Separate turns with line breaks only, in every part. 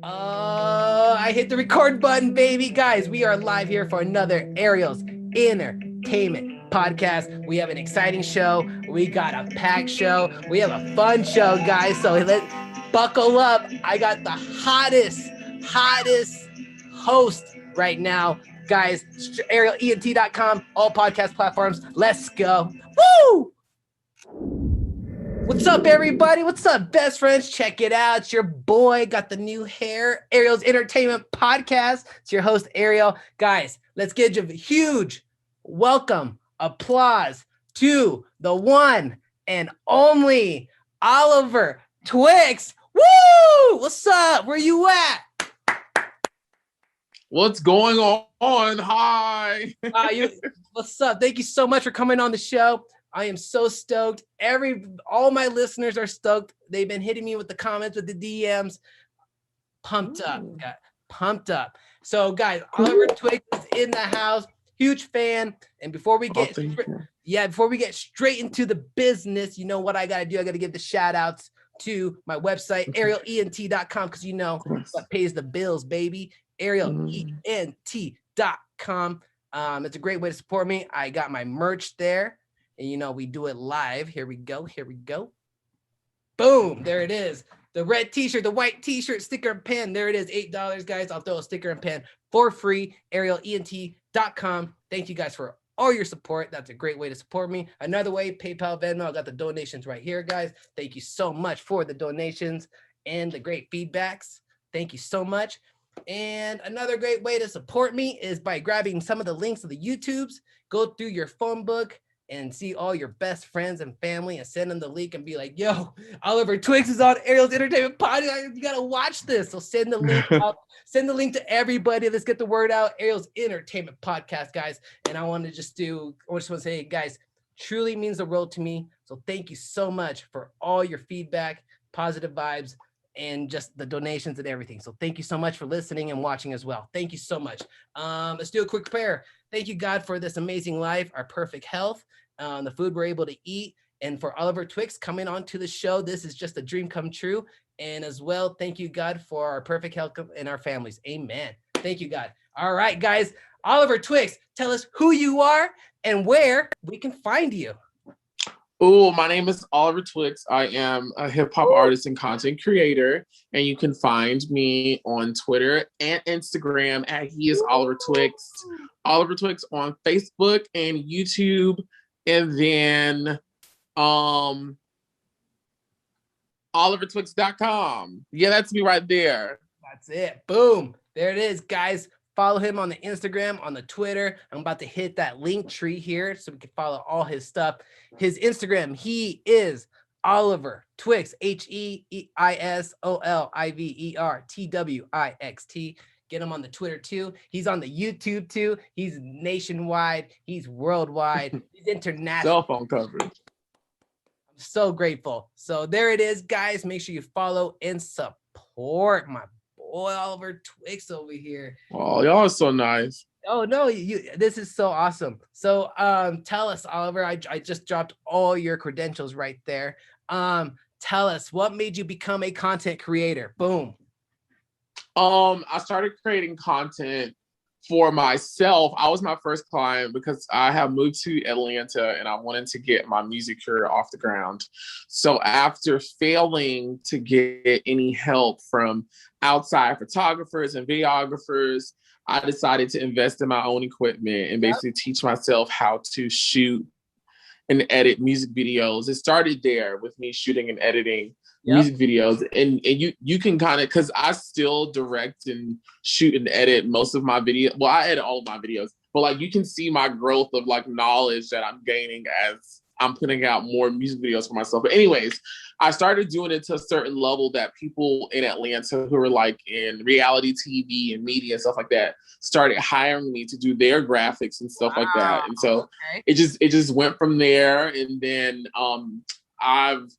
Oh, I hit the record button, baby. Guys, we are live here for another Ariel's Entertainment Podcast. We have an exciting show. We got a packed show. We have a fun show, guys. So let's buckle up. I got the hottest host right now. Guys, ArielENT.com, all podcast platforms. Let's go. Woo! What's up, everybody? What's up, best friends? Check it out. It's your boy, got the new hair. Ariel's Entertainment Podcast. It's your host, Ariel. Guys, let's give a huge welcome, applause to the one and only Oliver Twixt. Woo! What's up? Where you at?
What's going on? Hi.
What's up? Thank you so much for coming on the show. I am so stoked. All my listeners are stoked. They've been hitting me with the comments, with the DMs. Pumped up. So, guys, Oliver Twixt is in the house. Huge fan. And before we get straight into the business, you know what I gotta do? I gotta give the shout outs to my website, ArielENT.com, because you know what pays the bills, baby. ArielENT.com. It's a great way to support me. I got my merch there. And, you know, we do it live. Here we go. Boom. There it is. The red t-shirt, the white t-shirt, sticker and pen. There it is. $8, guys. I'll throw a sticker and pen for free. ArielENT.com. Thank you guys for all your support. That's a great way to support me. Another way, PayPal, Venmo. I got the donations right here, guys. Thank you so much for the donations and the great feedbacks. Thank you so much. And another great way to support me is by grabbing some of the links of the YouTubes. Go through your phone book and see all your best friends and family and send them the link and be like, yo, Oliver Twixt is on Ariel's Entertainment Podcast. You got to watch this. So send the link out. Send the link to everybody. Let's get the word out. Ariel's Entertainment Podcast, guys. And I want to say, guys, truly means the world to me. So thank you so much for all your feedback, positive vibes, and just the donations and everything. So thank you so much for listening and watching as well. Thank you so much. Let's do a quick prayer. Thank you, God, for this amazing life, our perfect health, the food we're able to eat, and for Oliver Twixt coming on to the show. This is just a dream come true. And as well, thank you, God, for our perfect health and our families. Amen. Thank you, God. All right, guys. Oliver Twixt, tell us who you are and where we can find you.
Oh, my name is Oliver Twixt. I am a hip-hop artist and content creator, and you can find me on Twitter and Instagram at He is Oliver Twixt. Oliver Twixt on Facebook and YouTube, and then OliverTwixt.com. Yeah, that's me right there.
That's it. Boom. There it is, guys. Follow him on the Instagram, on the Twitter. I'm about to hit that link tree here so we can follow all his stuff. His Instagram, he is Oliver Twixt, HeISOLIVERTWIXT. Get him on the Twitter too. He's on the YouTube too. He's nationwide. He's worldwide. He's international.
Cell phone coverage.
I'm so grateful. So there it is, guys. Make sure you follow and support my boy Oliver Twixt over here.
Oh, y'all are so nice.
Oh no, this is so awesome. So tell us, Oliver, I just dropped all your credentials right there. Tell us, what made you become a content creator? Boom.
I started creating content for myself. I was my first client because I have moved to Atlanta and I wanted to get my music career off the ground. So after failing to get any help from outside photographers and videographers, I decided to invest in my own equipment and basically teach myself how to shoot and edit music videos. It started there with me shooting and editing music videos, and you can kind of, because I still direct and shoot and edit most of my videos. Well, I edit all of my videos, but like you can see my growth of like knowledge that I'm gaining as I'm putting out more music videos for myself. But anyways, I started doing it to a certain level that people in Atlanta who are like in reality TV and media and stuff like that started hiring me to do their graphics and stuff like that. And so it just went from there. And then I've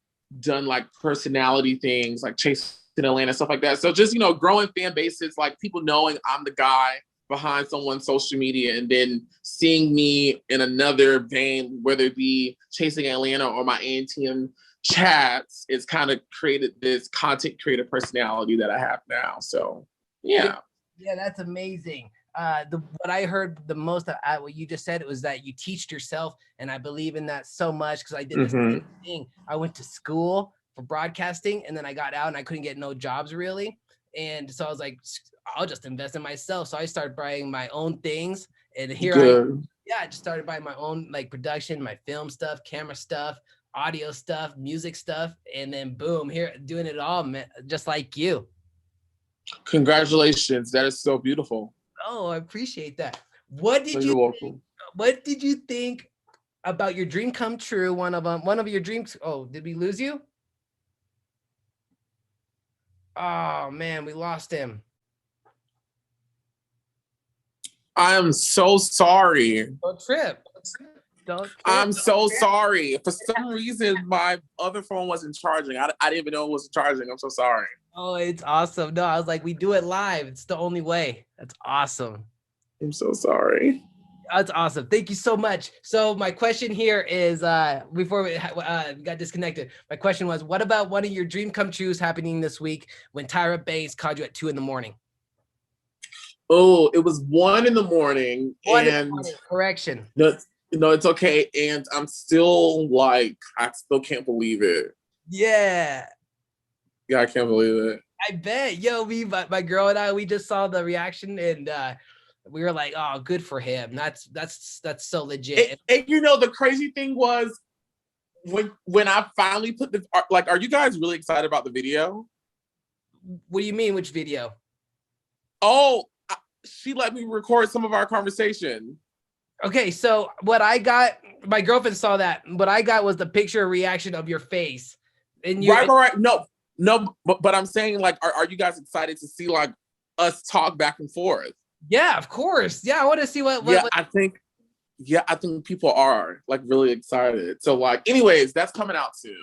done like personality things like Chase in Atlanta, stuff like that. So just, you know, growing fan bases, like people knowing I'm the guy behind someone's social media and then seeing me in another vein, whether it be Chasing Atlanta or my ANTM chats, it's kind of created this content creator personality that I have now. So yeah.
Yeah, that's amazing. What I heard the most of what you just said was that you teach yourself, and I believe in that so much because I did the same thing. I went to school for broadcasting, and then I got out and I couldn't get no jobs really, and so I was like, I'll just invest in myself. So I started buying my own things, and here I just started buying my own like production, my film stuff, camera stuff, audio stuff, music stuff, and then boom, here doing it all, man, just like you.
Congratulations. That is so beautiful.
Oh, I appreciate that. What did you think about your dream come true? One of your dreams. Oh, did we lose you? Oh man, we lost him.
I am so sorry.
Don't trip.
I'm so sorry. For some reason, my other phone wasn't charging. I didn't even know it was charging. I'm so sorry.
Oh, it's awesome. No, I was like, we do it live. It's the only way. That's awesome.
I'm so sorry.
That's awesome. Thank you so much. So my question here is, before we got disconnected, my question was, what about one of your dream come trues happening this week when Tyra Banks called you at 2 a.m?
Oh, it was 1 a.m.
Correction.
No, it's okay. And I'm still like, I still can't believe it.
Yeah.
Yeah, I can't believe it.
I bet. Yo, my girl and I, we just saw the reaction and we were like, oh, good for him. That's so legit.
And you know, the crazy thing was when I finally put the, like, are you guys really excited about the video?
What do you mean? Which video?
Oh, she let me record some of our conversation.
Okay, so what I got, my girlfriend saw that. What I got was the picture reaction of your face. And you,
right. No, but I'm saying, like, are you guys excited to see like us talk back and forth?
Yeah, of course. Yeah, I want to see what
I think people are like really excited. So like, anyways, that's coming out soon.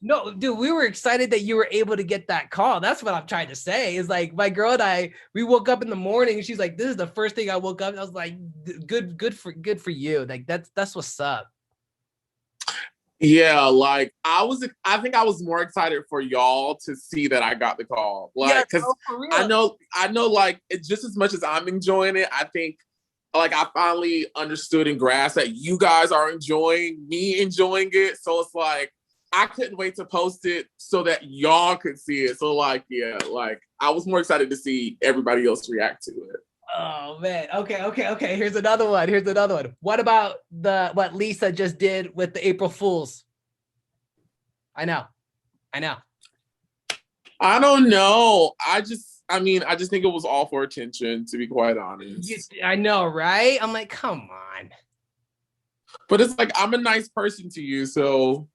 No, dude, we were excited that you were able to get that call. That's what I'm trying to say. Is like my girl and I, we woke up in the morning and she's like, this is the first thing I woke up. I was like, good for you. Like that's what's up.
Yeah, like I think I was more excited for y'all to see that I got the call. Like, because I know like it's just as much as I'm enjoying it, I think like I finally understood and grasped that you guys are enjoying me enjoying it. So it's like I couldn't wait to post it so that y'all could see it. So like, yeah, like I was more excited to see everybody else react to it.
Oh man. Okay. Here's another one. What about what Lisa just did with the April Fools? I know.
I don't know. I just think it was all for attention, to be quite honest.
I know, right? I'm like, come on.
But it's like, I'm a nice person to you, so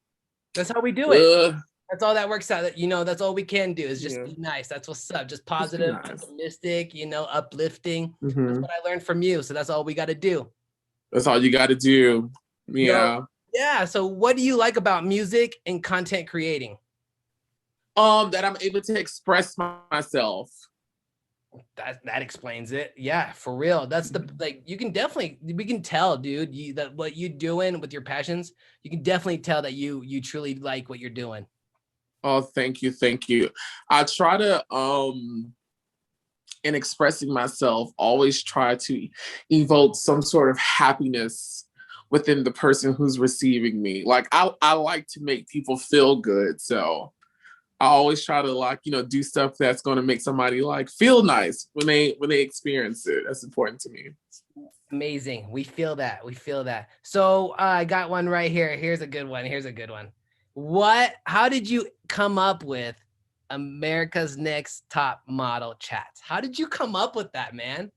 that's how we do it. That's all that works out. You know, that's all we can do is just be nice. That's what's up. Just positive, optimistic, you know, uplifting. Mm-hmm. That's what I learned from you. So that's all we got to do.
That's all you got to do. Yeah.
Yeah. So what do you like about music and content creating?
That I'm able to express myself.
That explains it. Yeah, for real. That's we can tell, dude, that what you're doing with your passions, you can definitely tell that you truly like what you're doing.
Oh, thank you. I try to, in expressing myself, always try to evoke some sort of happiness within the person who's receiving me. Like, I like to make people feel good. So I always try to, like, you know, do stuff that's going to make somebody like feel nice when they experience it. That's important to me.
Amazing. We feel that. So I got one right here. Here's a good one. How did you come up with America's Next Top Model chats? How did you come up with that, man?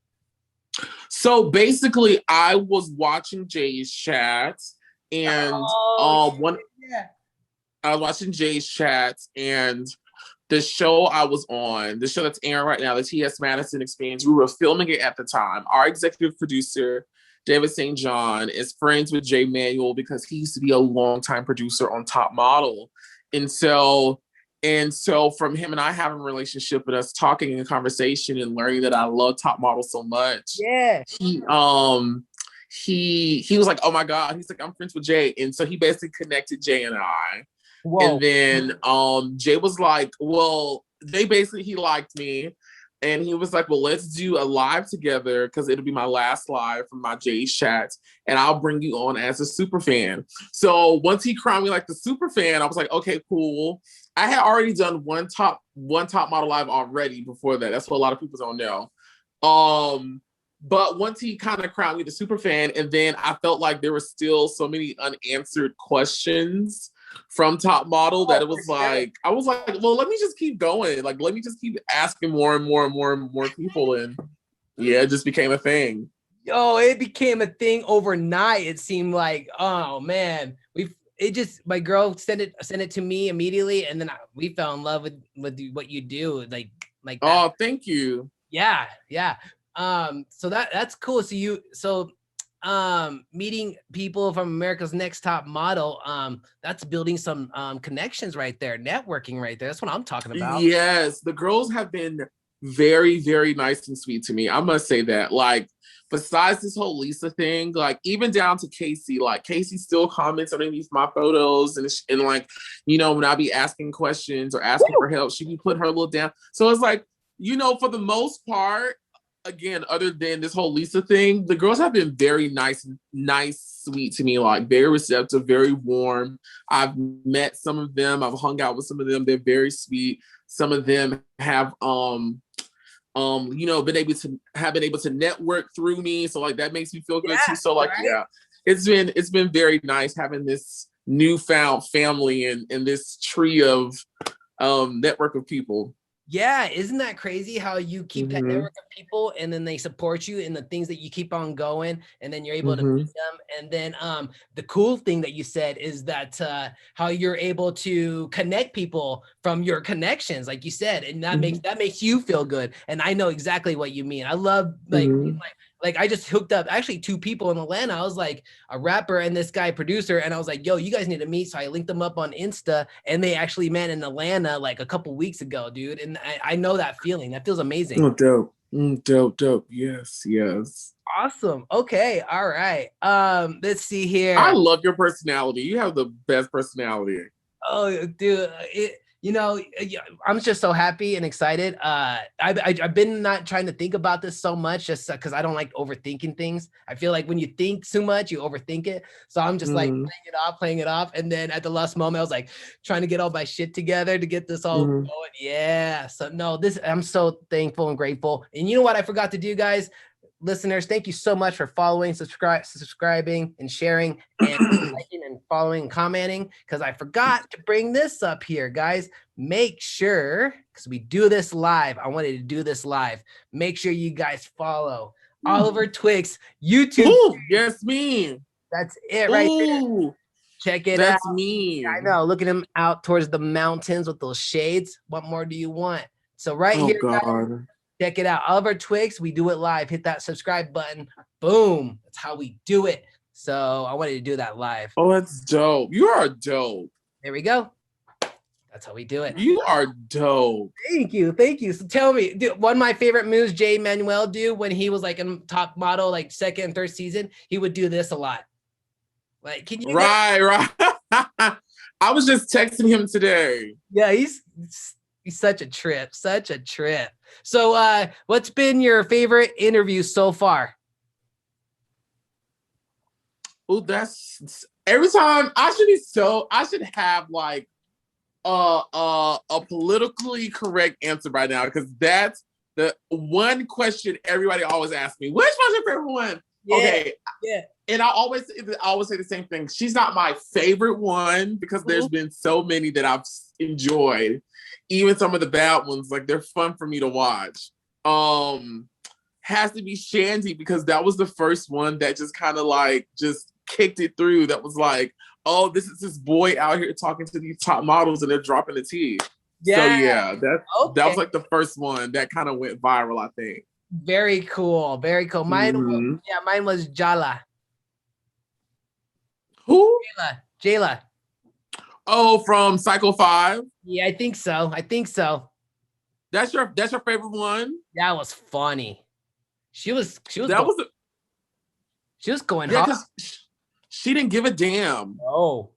So basically, I was watching Jay's chats, and I was watching Jay's chats, and the show I was on, the show that's airing right now, the T.S. Madison Experience, we were filming it at the time. Our executive producer, David St. John, is friends with Jay Manuel because he used to be a longtime producer on Top Model. And so And so from him and I having a relationship and us talking in conversation and learning that I love Top Model so much,
Yeah.
he was like, oh my God, he's like, I'm friends with Jay. And so he basically connected Jay and I.
Whoa.
And then Jay was like, well, he liked me. And he was like, well, let's do a live together because it'll be my last live from my Jay's chats. And I'll bring you on as a super fan. So once he crowned me like the super fan, I was like, okay, cool. I had already done one top model live already before that. That's what a lot of people don't know. But once he kind of crowned me the super fan, and then I felt like there were still so many unanswered questions from Top Model that it was like, I was like, well, let me just keep going. Like, let me just keep asking more and more and more and more people. And yeah, it just became a thing.
Yo, it became a thing overnight. It seemed like, oh man, my girl sent it to me immediately, and then we fell in love with what you do, like that.
Oh, thank you.
Yeah. So that's cool. So meeting people from America's Next Top Model, that's building some connections right there, networking right there. That's what I'm talking about.
Yes, the girls have been very, very nice and sweet to me. I must say that. Like, besides this whole Lisa thing, like even down to Casey, like Casey still comments underneath my photos and like, when I be asking questions or asking for help, she be putting her little down. So it's like, for the most part, again, other than this whole Lisa thing, the girls have been very nice, sweet to me, like very receptive, very warm. I've met some of them, I've hung out with some of them. They're very sweet. Some of them have been able to network through me. So like that makes me feel good too. So like, right? It's been very nice having this newfound family and this tree of network of people.
Yeah, isn't that crazy how you keep that network of people and then they support you in the things that you keep on going, and then you're able to meet them. And then the cool thing that you said is that how you're able to connect people from your connections, like you said, and that makes you feel good. And I know exactly what you mean. I love like I just hooked up actually 2 people in Atlanta. I was like a rapper and this guy producer, and I was like, yo, you guys need to meet. So I linked them up on Insta, and they actually met in Atlanta like a couple weeks ago, dude. And I know that feeling. That feels amazing.
Oh, dope. Dope. Yes.
Awesome. Okay. All right. Let's see here.
I love your personality. You have the best personality.
Oh, dude. I'm just so happy and excited. I've been not trying to think about this so much just because I don't like overthinking things. I feel like when you think too much, you overthink it. So I'm just like playing it off. And then at the last moment, I was like trying to get all my shit together to get this all going. Yeah. So no, I'm so thankful and grateful. And you know what I forgot to do, guys? Listeners, thank you so much for following, subscribing, and sharing, and liking and following and commenting, because I forgot to bring this up here, guys. Make sure, because we do this live, I wanted to do this live. Make sure you guys follow Oliver Twixt YouTube.
Ooh, yes, me.
That's it right there. Check it out.
That's me.
I know. Look at him out towards the mountains with those shades. What more do you want? So here, guys, check it out. Oliver Twixt, we do it live. Hit that subscribe button. Boom. That's how we do it. So I wanted to do that live.
Oh, that's dope. You are dope.
There we go. That's how we do it.
You are dope.
Thank you. So tell me, dude, one of my favorite moves Jay Manuel do when he was like in Top Model, like 2nd and 3rd season, he would do this a lot. Like, can you?
Right. I was just texting him today.
Yeah, he's such a trip. So what's been your favorite interview so far?
Oh, that's every time I should have like a politically correct answer by now, because that's the one question everybody always asks me. Which one's your favorite one?
Yeah,
okay.
Yeah.
And I always say the same thing. She's not my favorite one because there's been so many that I've enjoyed. Even some of the bad ones, like they're fun for me to watch. Has to be Shandy, because that was the first one that just kind of like just kicked it through. That was like, oh, this is this boy out here talking to these top models and they're dropping the tea. Yeah. So yeah, that was like the first one that kind of went viral, I think.
Very cool. Mine was Jala.
Who?
Jayla.
Oh, from Cycle 5?
Yeah, I think so. I think so.
That's your favorite one?
That was funny. She was
That was
she was going
yeah,
hard.
because she didn't give a damn.
Oh.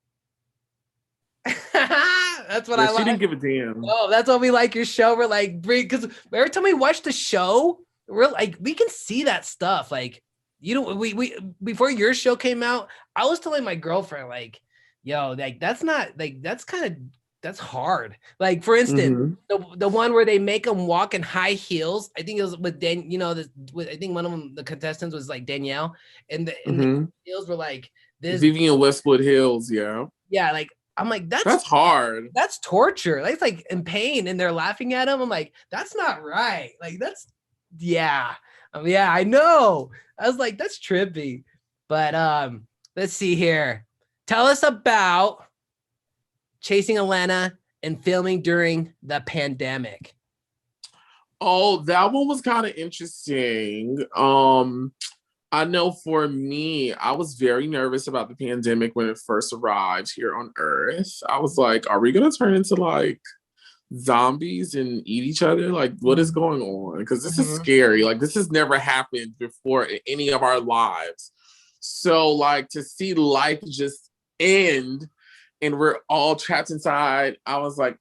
That's what
Yeah,
I
she didn't
like.
give a damn.
Oh, that's what we like your show. We're like, because every time we watch the show, we're like, we can see that stuff. Like, you know, we before your show came out, I was telling my girlfriend, like, yo, like that's not like that's hard. Like, for instance,
Mm-hmm.
the one where they make them walk in high heels. I think it was with I think one of them, the contestants was like Danielle, and the
Mm-hmm.
heels were like this.
Vivian Westwood Hills, yeah.
Yeah, like I'm like,
That's hard.
that's torture. That's like in pain, and they're laughing at him. I'm like, that's not right. Like that's yeah. Yeah, I know. I was like, that's trippy. But let's see here. Tell us about chasing Atlanta and filming during the pandemic.
Oh, that one was kind of interesting. I know for me, I was very nervous about the pandemic when it first arrived here on Earth. I was like, are we gonna turn into like zombies and eat each other? Like, what is going on? Because this is scary. Like, this has never happened before in any of our lives. So, like, to see life just end and we're all trapped inside, I was like,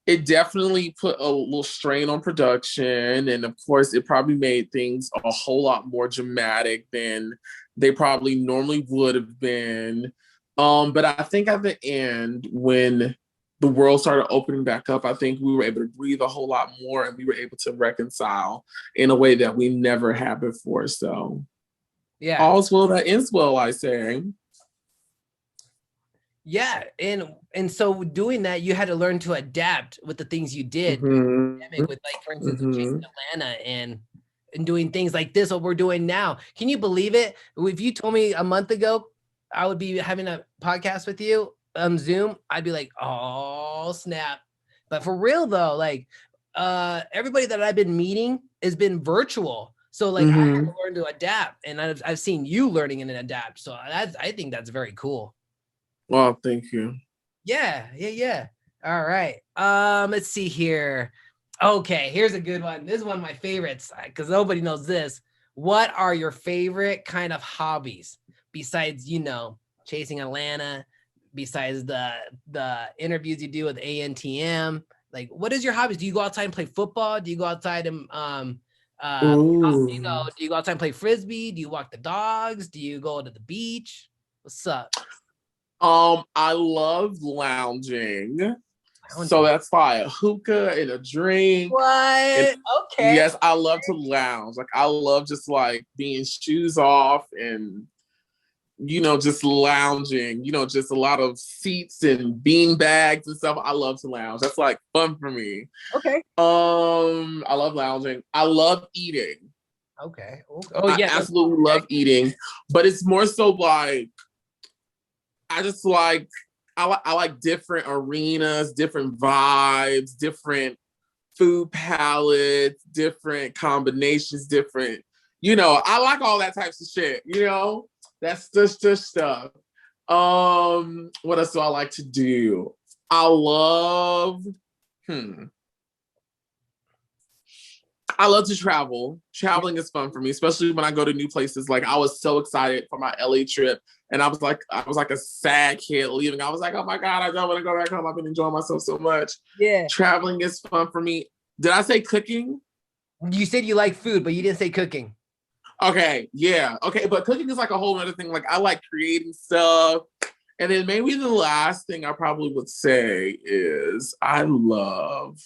it definitely put a little strain on production. And of course, it probably made things a whole lot more dramatic than they probably normally would have been. But I think at the end, when the world started opening back up, I think we were able to breathe a whole lot more and we were able to reconcile in a way that we never had before. So,
Yeah.
all's well that ends well, I say.
Yeah, and so doing that, you had to learn to adapt with the things you did during the pandemic, with like, for instance, with Chasing Atlanta and doing things like this, what we're doing now. Can you believe it? If you told me a month ago I would be having a podcast with you on Zoom, I'd be like, oh snap. But for real though, like everybody that I've been meeting has been virtual. So like I had to learn to adapt, and I've seen you learning and adapt. So I think that's very cool.
Well, thank you.
Yeah. All right. Let's see here. Okay, here's a good one. This is one of my favorites because nobody knows this. What are your favorite kind of hobbies besides, chasing Atlanta, besides the interviews you do with ANTM? Like, what is your hobbies? Do you go outside and play football? Do you go outside and do you go outside and play frisbee? Do you walk the dogs? Do you go to the beach? What's up?
I love lounging. So that's like a hookah and a drink.
What?
And
okay.
Yes, I love to lounge. Like I love just like being shoes off and just lounging, just a lot of seats and bean bags and stuff. I love to lounge. That's like fun for me.
Okay.
I love lounging. I love eating.
Okay. Oh yeah.
I absolutely love eating, but it's more so like I just like I like different arenas, different vibes, different food palettes, different combinations, different, I like all that types of shit, That's just stuff. What else do I like to do? I love I love to travel. Traveling is fun for me, especially when I go to new places. Like I was so excited for my LA trip, and I was like a sad kid leaving. I was like, oh my God, I don't want to go back home. I've been enjoying myself so much.
Yeah.
Traveling is fun for me. Did I say cooking?
You said you like food, but you didn't say cooking.
Okay, yeah. Okay, but cooking is like a whole other thing. Like I like creating stuff. And then maybe the last thing I probably would say is I love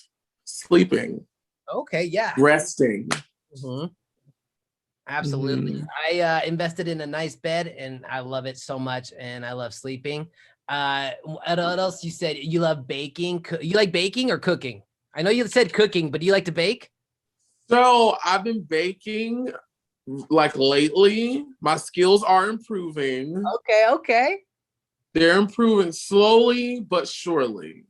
sleeping.
Okay, yeah.
Resting.
Absolutely. I invested in a nice bed and I love it so much, and I love sleeping. What else you said? You love baking. You like baking or cooking? I know you said cooking, but do you like to bake?
So I've been baking like lately. My skills are improving.
Okay.
They're improving slowly but surely.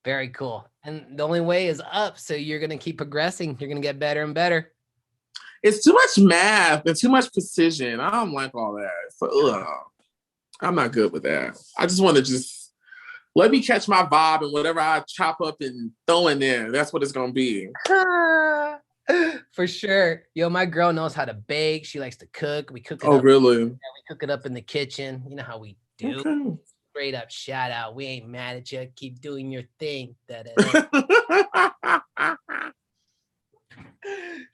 Very cool. And the only way is up. So you're going to keep progressing. You're going to get better and better.
It's too much math and too much precision. I don't like all that. So, I'm not good with that. I just want to just let me catch my vibe and whatever I chop up and throw in there, that's what it's going to be.
For sure. Yo, my girl knows how to bake. She likes to cook. We cook it
Oh,
up.
really?
Yeah, we cook it up in the kitchen. You know how we do.
Okay.
Straight up shout out. We ain't mad at you. Keep doing your thing.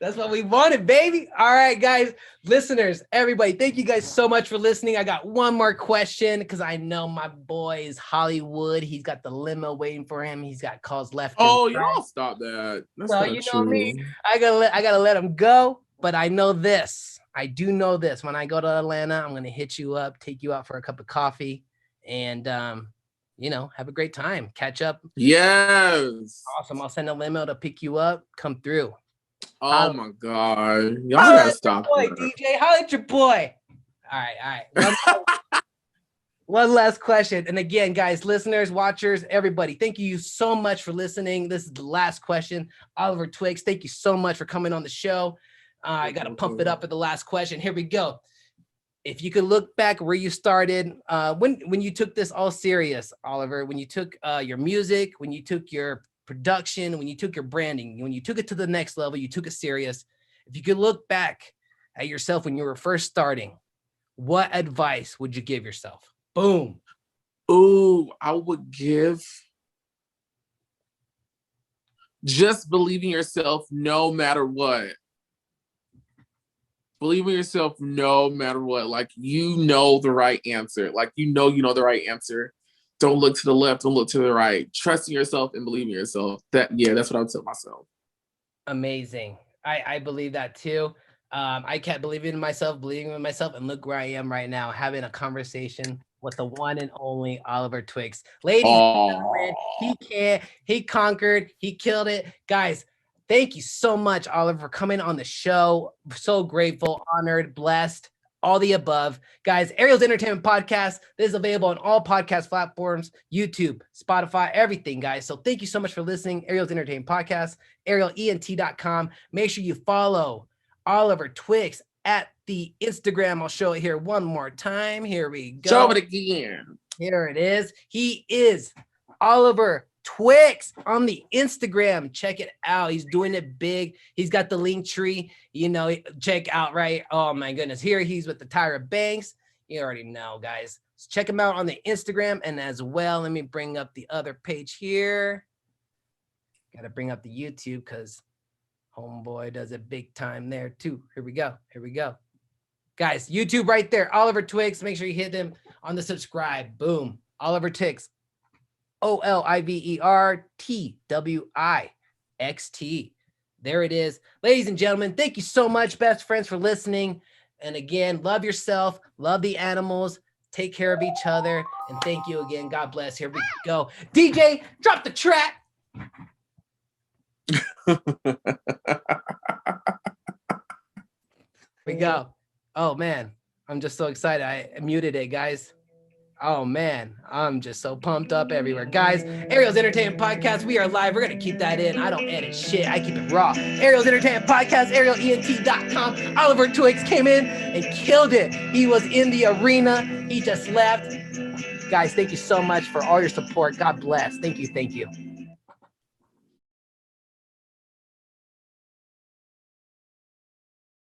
That's what we wanted, baby. All right, guys, listeners, everybody, thank you guys so much for listening. I got one more question because I know my boy is Hollywood. He's got the limo waiting for him. He's got calls left.
Oh, y'all stop that. That's
so
not
you
true.
know me. I gotta let him go. But I know this. I do know this. When I go to Atlanta, I'm gonna hit you up, take you out for a cup of coffee, and have a great time. Catch up.
Yes.
Awesome. I'll send a limo to pick you up. Come through.
Oh my God. Y'all gotta stop
boy,
that.
DJ. Holla at your boy. All right. One last question. And again, guys, listeners, watchers, everybody, thank you so much for listening. This is the last question. Oliver Twixt, thank you so much for coming on the show. I got to pump it up at the last question. Here we go. If you could look back where you started, when you took this all serious, Oliver, when you took your music, when you took your production, when you took your branding, when you took it to the next level, you took it serious. If you could look back at yourself when you were first starting, what advice would you give yourself? Boom.
Ooh, I would give just believe in yourself no matter what. Believe in yourself no matter what. Like, you know the right answer. Like, you know the right answer. Don't look to the left, don't look to the right. Trust in yourself and believe in yourself. That's what I would tell myself.
Amazing. I believe that too. I kept believing in myself, and look where I am right now, having a conversation with the one and only Oliver Twixt. Ladies and gentlemen, he conquered, he killed it. Guys, thank you so much, Oliver, for coming on the show. So grateful, honored, blessed, all the above. Guys, Ariel's Entertainment Podcast. This is available on all podcast platforms, YouTube, Spotify, everything, guys. So thank you so much for listening. Ariel's Entertainment Podcast, arielent.com. Make sure you follow Oliver Twixt at the Instagram. I'll show it here one more time. Here we go.
Show it again.
Here it is. He is Oliver Twixt on the Instagram. Check it out. He's doing it big. He's got the link tree. Check out, right? Oh my goodness. Here he's with the Tyra Banks. You already know, guys. So check him out on the Instagram. And as well, let me bring up the other page here. Got to bring up the YouTube because homeboy does it big time there too. Here we go. Guys, YouTube right there. Oliver Twixt. Make sure you hit him on the subscribe. Boom. Oliver Twixt. OLIVERTWIXT. There it is. Ladies and gentlemen, thank you so much, best friends, for listening. And again, love yourself, love the animals, take care of each other, and thank you again. God bless. Here we go. DJ, drop the track. We go. Oh man, I'm just so excited. I muted it, guys. Oh man, I'm just so pumped up everywhere. Guys, Ariel's Entertainment Podcast, we are live. We're going to keep that in. I don't edit shit. I keep it raw. Ariel's Entertainment Podcast, arielent.com. Oliver Twixt came in and killed it. He was in the arena. He just left. Guys, thank you so much for all your support. God bless. Thank you.